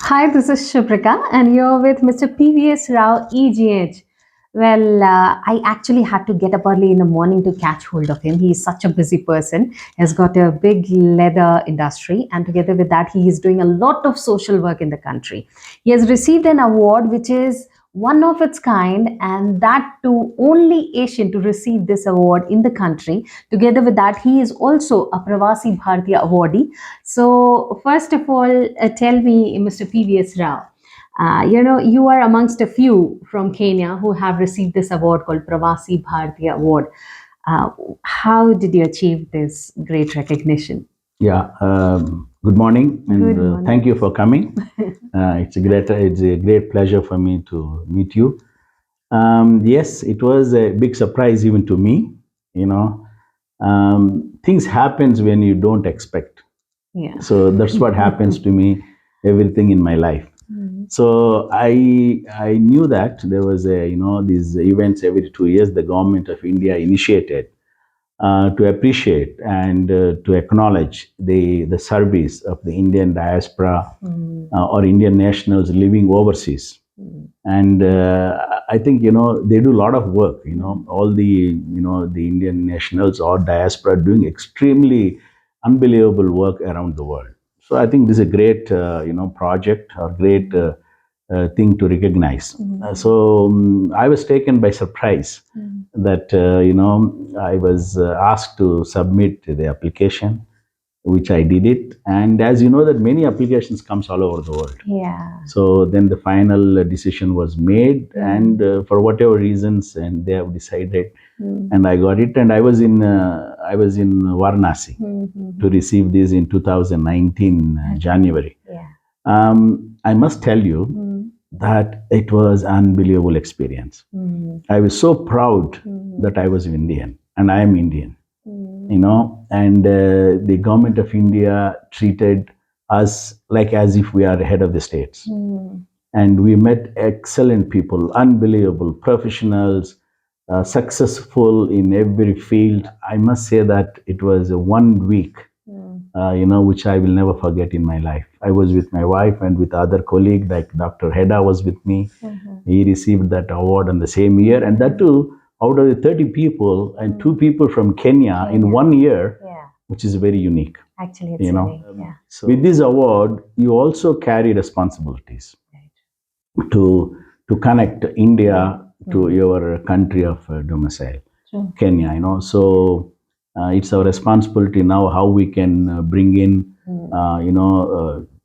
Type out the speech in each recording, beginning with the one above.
Hi, this is Shubhrika, and you're with Mr. PVS RAO EGH. I actually had to get up early in the morning to catch hold of him. He's such a busy person. He's got a big leather industry, and together with that, he is doing a lot of social work in the country. He has received an award which is one of its kind, and that too only Asian to receive this award in the country. Together with that, he is also a Pravaasi Bhartiya Awardee. So, first of all, tell me, Mr. PVS Rao, you are amongst a few from Kenya who have received this award called Pravasi Bhartiya Award. Uh, how did you achieve this great recognition? Yeah, good morning, and Good morning. thank you for coming. It's a great pleasure for me to meet you. Yes, it was a big surprise even to me. You know, things happens when you don't expect. Yeah. So that's what happens to me. Everything in my life. So I knew that there was these events every 2 years the government of India initiated to appreciate and to acknowledge the service of the Indian diaspora or Indian nationals living overseas. And I think they do a lot of work. All the Indian nationals or diaspora doing extremely unbelievable work around the world. So I think this is a great project or great thing to recognize. I was taken by surprise that I was asked to submit the application, which I did it. And as you know, that many applications comes all over the world. Yeah. So then the final decision was made, and for whatever reasons, and they have decided, and I got it. And I was in Varanasi to receive this in 2019 January. Yeah. I must tell you that it was unbelievable experience. I was so proud that I was Indian and I am Indian, and the government of India treated us like as if we are head of the states. And we met excellent people, unbelievable professionals, successful in every field. I must say that it was a 1 week, which I will never forget in my life. I was with my wife and with other colleague like Dr. Heda was with me. He received that award in the same year, and that too out of the 30 people and two people from Kenya in 1 year, Yeah. which is very unique. Actually, it's unique. Yeah. So with this award, you also carry responsibilities to connect India to your country of domicile, True. Kenya. So it's our responsibility now how we can bring in,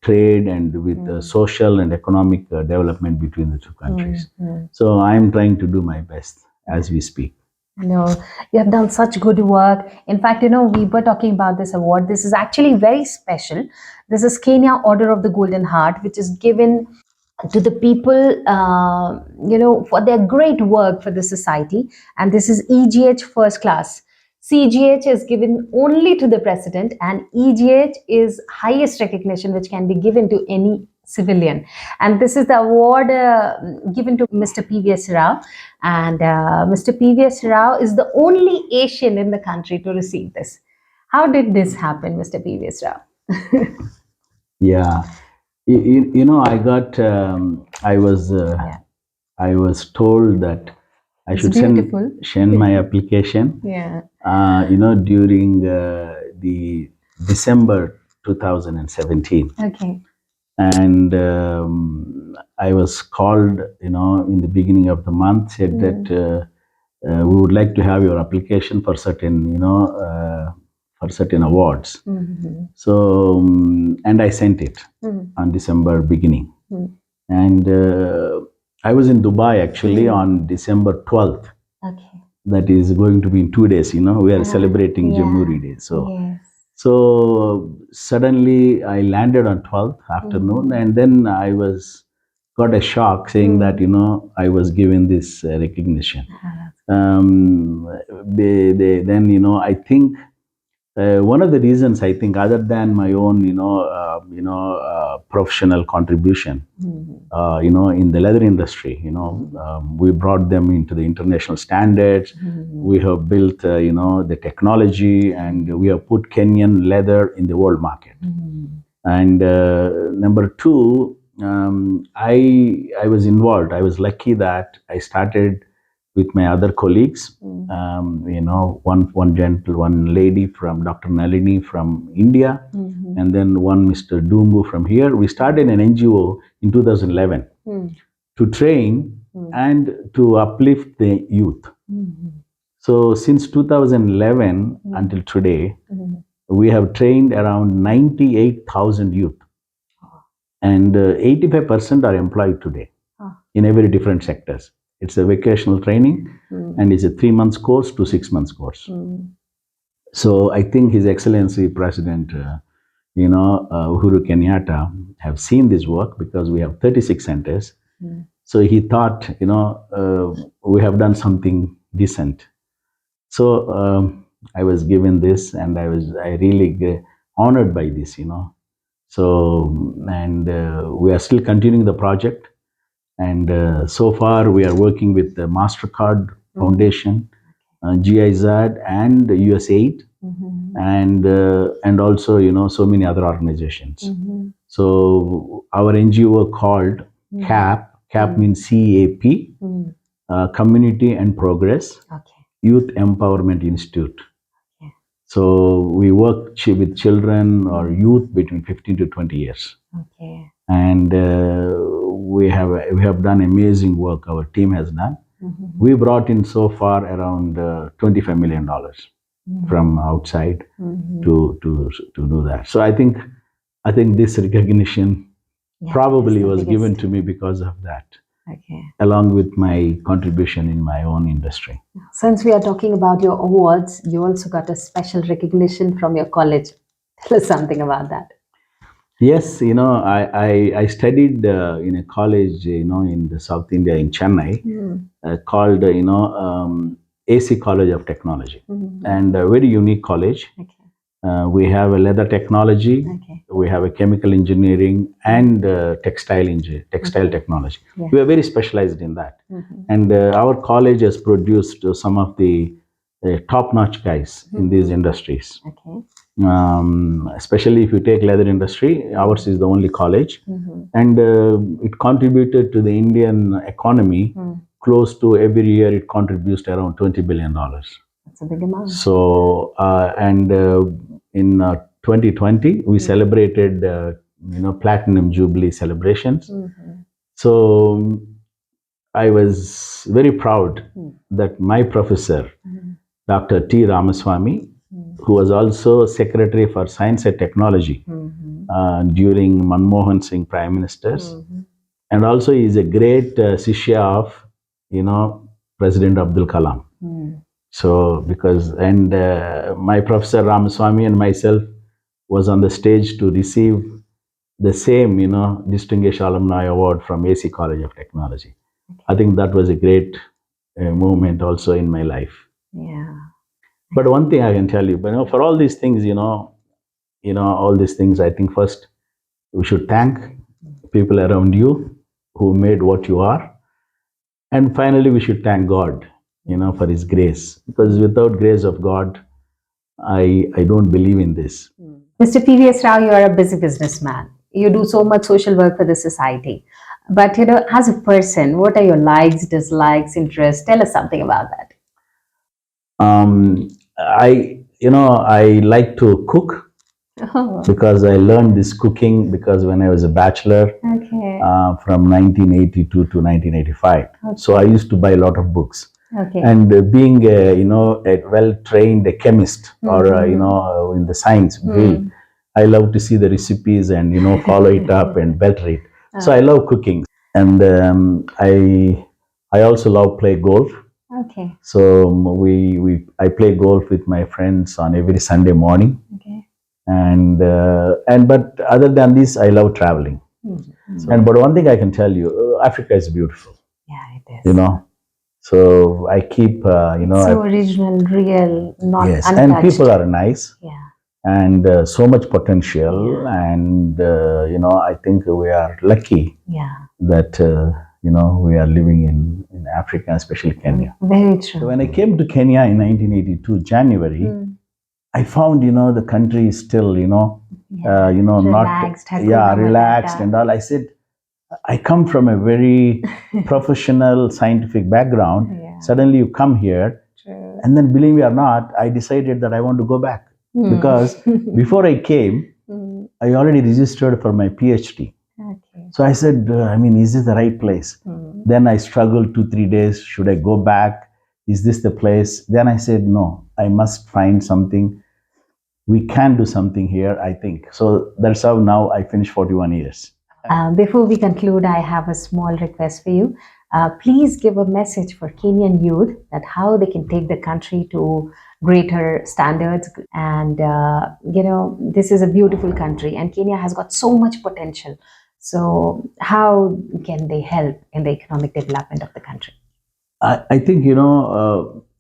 trade and with social and economic development between the two countries. So I am trying to do my best as we speak. No, you have done such good work. In fact, we were talking about this award. This is actually very special. This is Kenya Order of the Golden Heart, which is given to the people, for their great work for the society. And this is EGH first class. CGH is given only to the president, and EGH is highest recognition which can be given to any civilian. And this is the award given to Mr. PVS Rao. And Mr. PVS Rao is the only Asian in the country to receive this. How did this happen, Mr. PVS Rao? Yeah, I was told that I It's should beautiful. send my application. Yeah. During the December 2017, Okay. and I was called, in the beginning of the month, said that we would like to have your application for certain awards. So, and I sent it on December beginning. And I was in Dubai actually on December 12th. Okay. That is going to be in 2 days. We are celebrating yeah. Jamhuri Day. So, Yes. so suddenly I landed on 12th afternoon, and then I got a shock saying that I was given this recognition. Then I think one of the reasons, I think, other than my own professional contribution, in the leather industry, we brought them into the international standards. We have built the technology, and we have put Kenyan leather in the world market. And number two, I was involved. I was lucky that I started with my other colleagues. One lady from Dr. Nalini from India, and then one Mr. Dumbu from here. We started an NGO in 2011 to train and to uplift the youth. So since 2011 until today, we have trained around 98,000 youth, and 85% are employed today in very different sectors. It's a vocational training, and it's a 3 months course to 6 months course. So I think His Excellency President, Uhuru Kenyatta, have seen this work because we have 36 centers. So he thought, we have done something decent. So I was given this, and I really honored by this, So, and we are still continuing the project. And so far, we are working with the MasterCard Foundation, GIZ, and USAID, and also so many other organizations. So our NGO called CAP. CAP means CAP, Community and Progress Youth Empowerment Institute. So we work with children or youth between 15 to 20 years. And we have done amazing work. Our team has done. We brought in so far around $25 million from outside to do that. So I think this recognition probably was given to me because of that. Along with my contribution in my own industry. Since we are talking about your awards, you also got a special recognition from your college. Tell us something about that. Yes, I studied in a college, in the South India in Chennai, called, AC College of Technology, and a very unique college. We have a leather technology, we have a chemical engineering, and textile technology. We are very specialized in that. And our college has produced some of the top-notch guys in these industries. Especially if you take leather industry, ours is the only college, and it contributed to the Indian economy close to every year. It contributes around $20 billion. That's a big amount. So in 2020 we celebrated platinum jubilee celebrations. So I was very proud that my professor, Dr. T. Ramaswamy, who was also Secretary for Science and Technology during Manmohan Singh Prime Ministers, and also he is a great Shishya of President Abdul Kalam. So my professor Ramaswamy and myself was on the stage to receive the same Distinguished Alumni Award from AC College of Technology. I think that was a great moment also in my life. But one thing I can tell you, for all these things, all these things, I think first we should thank people around you who made what you are, and finally we should thank God, for His grace, because without grace of God, I don't believe in this. Mr. PVS Rao, you are a busy businessman. You do so much social work for the society. But as a person, what are your likes, dislikes, interests? Tell us something about that. I like to cook. Because I learned this cooking because when I was a bachelor from 1982 to 1985. So I used to buy a lot of books. And being a well-trained chemist or in the science field, I love to see the recipes and follow it up and better it. So I love cooking, and I also love play golf. So I play golf with my friends on every Sunday morning. But other than this, I love traveling. But one thing I can tell you, Africa is beautiful. Yeah, it is. So I keep so original, real, not yes, untouched. and people are nice. And so much potential, and I think we are lucky that we are living in Africa, especially Kenya. Very true. So when I came to Kenya in 1982 January, I found the country is still relaxed, not relaxed and all. I said, I come from a very professional scientific background. Yeah. Suddenly you come here, True. and then believe me or not, I decided that I want to go back because before I came, I already registered for my PhD. Okay. So I said, is this the right place? Then I struggled 2-3 days. Should I go back? Is this the place? Then I said, no, I must find something. We can do something here, I think. So that's how now I finished 41 years. Before we conclude, I have a small request for you. Please give a message for Kenyan youth that how they can take the country to greater standards. And, this is a beautiful country and Kenya has got so much potential. So how can they help in the economic development of the country? I think,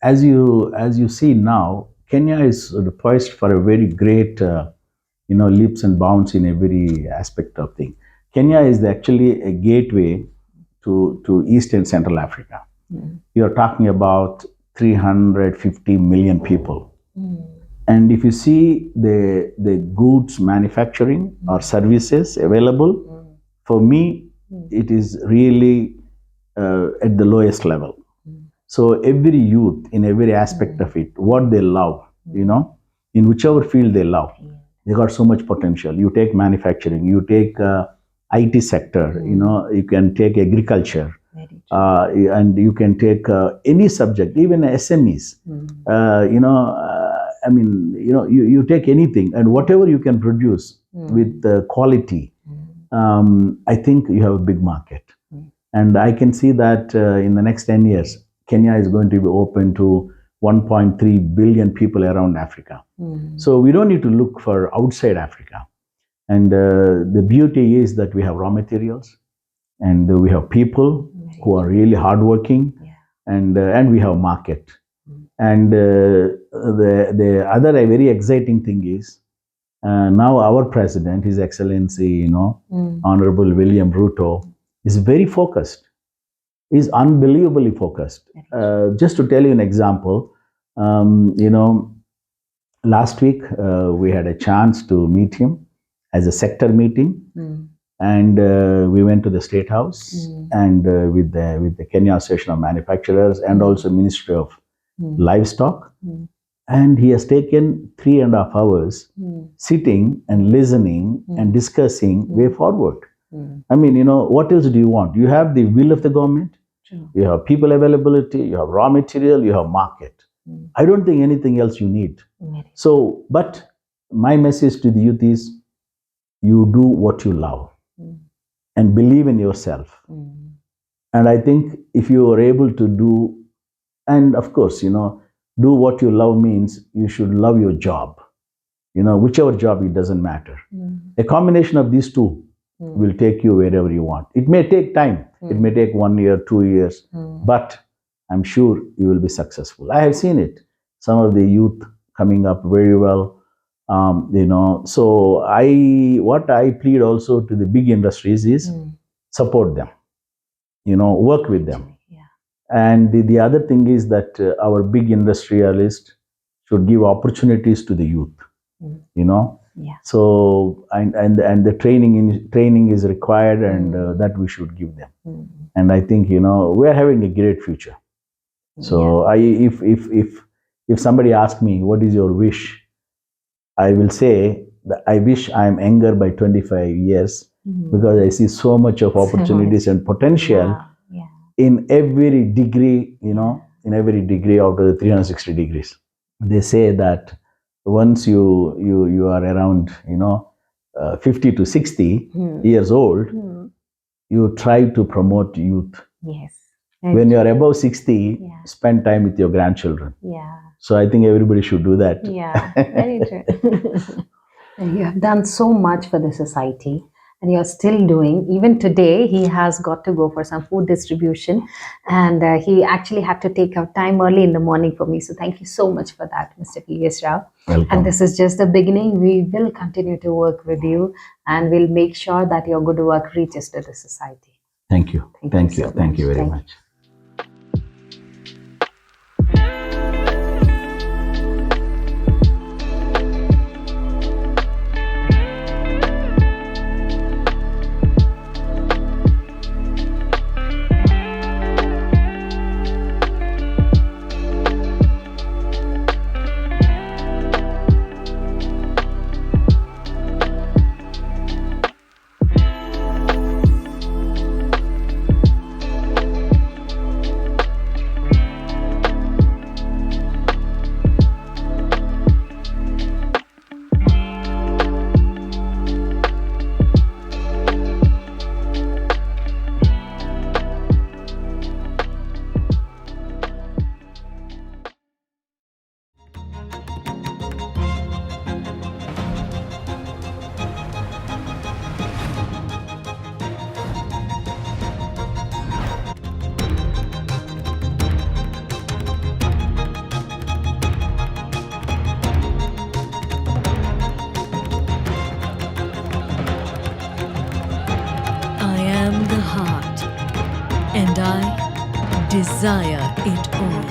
as you see now, Kenya is poised for a very great, leaps and bounds in every aspect of thing. Kenya is actually a gateway to East and Central Africa. You're talking about 350 million people. And if you see the goods manufacturing or services available, for me, it is really at the lowest level. So every youth in every aspect of it, what they love, in whichever field they love, they got so much potential. You take manufacturing, you take IT sector, you can take agriculture, and you can take any subject, even SMEs. You take anything and whatever you can produce with quality, I think you have a big market. And I can see that in the next 10 years, Kenya is going to be open to 1.3 billion people around Africa. So we don't need to look for outside Africa. And the beauty is that we have raw materials and we have people who are really hardworking, and we have market. And the other very exciting thing is now our president, His Excellency, Honorable William Ruto, is very focused. Is unbelievably focused. Just to tell you an example, last week we had a chance to meet him as a sector meeting, and we went to the State House and with the Kenya Association of Manufacturers and also Ministry of Livestock, and he has taken 3.5 hours sitting and listening and discussing way forward. What else do you want? You have the will of the government, you have people availability, you have raw material, you have market. I don't think anything else you need. So, but my message to the youth is, you do what you love and believe in yourself. And I think if you are able to do, and of course, do what you love means you should love your job. Whichever job, it doesn't matter. A combination of these two will take you wherever you want. It may take time. It may take 1 year, 2 years, but I'm sure you will be successful. I have seen it. Some of the youth coming up very well, So what I plead also to the big industries is support them, work with them. And the other thing is that our big industrialists should give opportunities to the youth, So and the training is required, and that we should give them. And I think we are having a great future. So if somebody asks me what is your wish, I will say that I wish I am younger by 25 years because I see so much of opportunities and potential in every degree, in every degree out of the 360 degrees. They say that once you are around 50 to 60 years old, you try to promote youth. When you are above 60, spend time with your grandchildren. So I think everybody should do that. Very true. You have done so much for the society, and you're still doing. Even today, he has got to go for some food distribution, and he actually had to take out time early in the morning for me. So thank you so much for that, Mr. PVS Rao. Welcome. And this is just the beginning. We will continue to work with you, and we'll make sure that your good work reaches to the society. Thank you. Thank you. Thank you very much. desire it all.